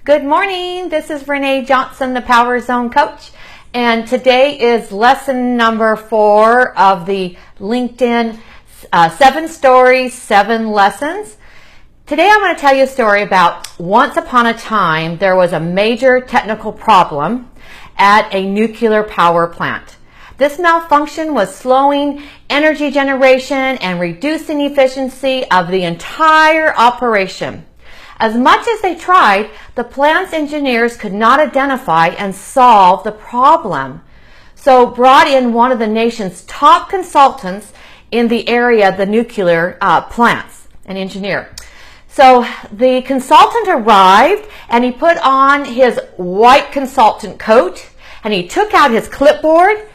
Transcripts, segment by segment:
Good morning. This is Renee Johnson, the Power Zone Coach. And today is lesson number 4 of the LinkedIn 7 Stories, 7 Lessons. Today I'm going to tell you a story about once upon a time there was a major technical problem at a nuclear power plant. This malfunction was slowing energy generation and reducing efficiency of the entire operation. As much as they tried, the plant's engineers could not identify and solve the problem. So brought in one of the nation's top consultants in the area, the nuclear plants, an engineer. So the consultant arrived and he put on his white consultant coat and he took out his clipboard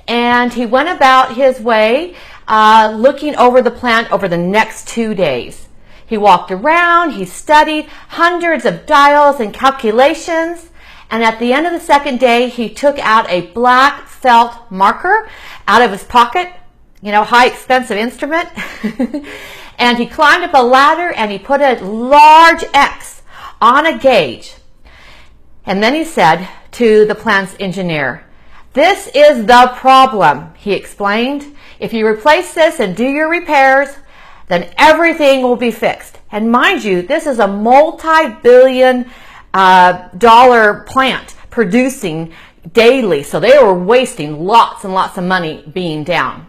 and he went about his way looking over the plant over the next 2 days. He walked around, he studied hundreds of dials and calculations, and at the end of the second day, he took out a black felt marker out of his pocket, high expensive instrument, and he climbed up a ladder and he put a large X on a gauge. And then he said to the plant's engineer, "This is the problem," he explained. "If you replace this and do your repairs, then everything will be fixed." And mind you, this is a multi-billion dollar plant producing daily. So they were wasting lots and lots of money being down.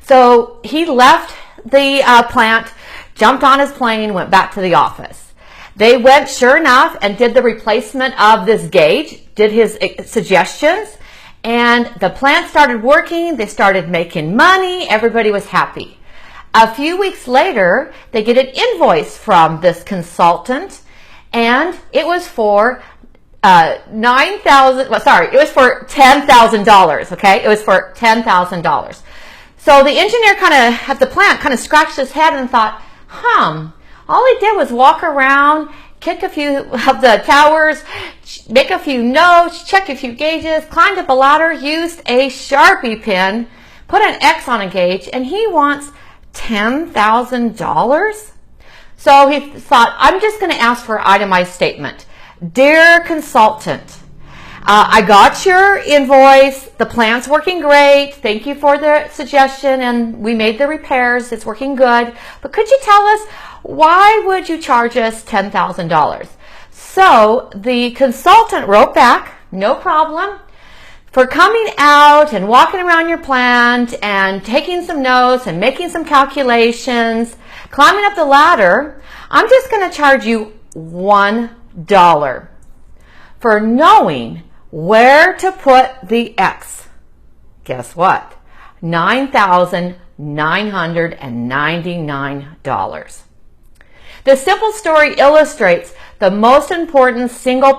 So he left the plant, jumped on his plane, went back to the office. They went, sure enough, and did the replacement of this gauge, did his suggestions, and the plant started working. They started making money. Everybody was happy. A few weeks later, they get an invoice from this consultant, and it was for it was for $10,000, okay? It was for $10,000. So the engineer at the plant kind of scratched his head and thought, all he did was walk around, kick a few of the towers, make a few notes, check a few gauges, climbed up a ladder, used a Sharpie pen, put an X on a gauge, and he wants $10,000? So he thought, I'm just going to ask for an itemized statement. "Dear consultant, I got your invoice. The plant's working great. Thank you for the suggestion, and we made the repairs. It's working good. But could you tell us, why would you charge us $10,000? So the consultant wrote back, "No problem. For coming out and walking around your plant and taking some notes and making some calculations, climbing up the ladder, I'm just going to charge you $1 for knowing where to put the X." Guess what? $9,999. This simple story illustrates the most important single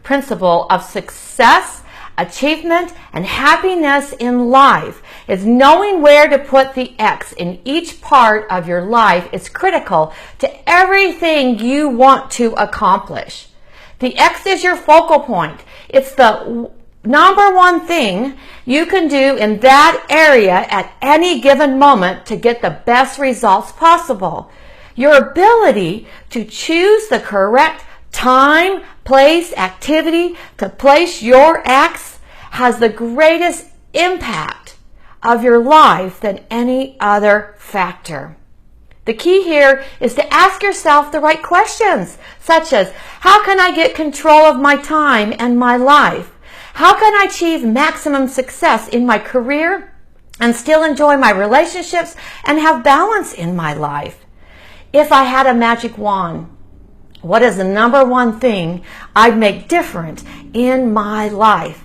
principle of success, achievement, and happiness in life is knowing where to put the X in each part of your life is critical to everything you want to accomplish. The X is your focal point. It's the number one thing you can do in that area at any given moment to get the best results possible. Your ability to choose the correct time, place, activity to place your X has the greatest impact of your life than any other factor. The key here is to ask yourself the right questions, such as, how can I get control of my time and my life? How can I achieve maximum success in my career and still enjoy my relationships and have balance in my life? If I had a magic wand, what is the number one thing I'd make different in my life?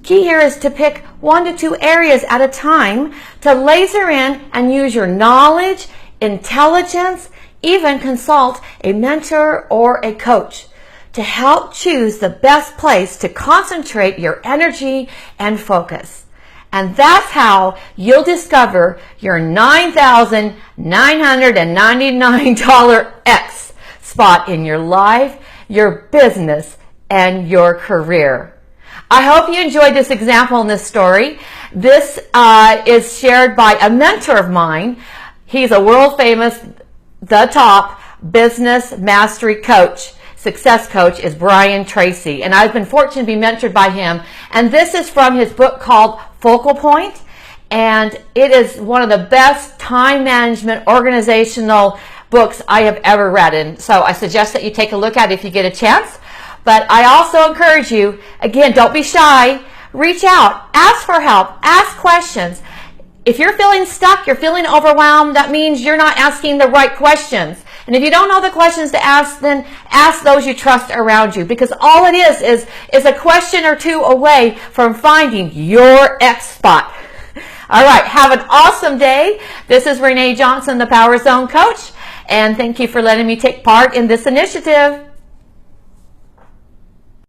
Key here is to pick 1 to 2 areas at a time to laser in and use your knowledge, intelligence, even consult a mentor or a coach to help choose the best place to concentrate your energy and focus. And that's how you'll discover your $9,999 X spot in your life, your business, and your career. I hope you enjoyed this example in this story. This is shared by a mentor of mine. He's a world famous, the top business mastery coach. success coach is Brian Tracy, and I've been fortunate to be mentored by him. And this is from his book called Focal Point, and it is one of the best time management organizational books I have ever read. And so I suggest that you take a look at it if you get a chance. But I also encourage you, again, don't be shy. Reach out, ask for help, ask questions. If you're feeling stuck, you're feeling overwhelmed, that means you're not asking the right questions. And if you don't know the questions to ask, then ask those you trust around you, because all it is a question or two away from finding your X spot. All right, have an awesome day. This is Renee Johnson, the Power Zone Coach, and thank you for letting me take part in this initiative.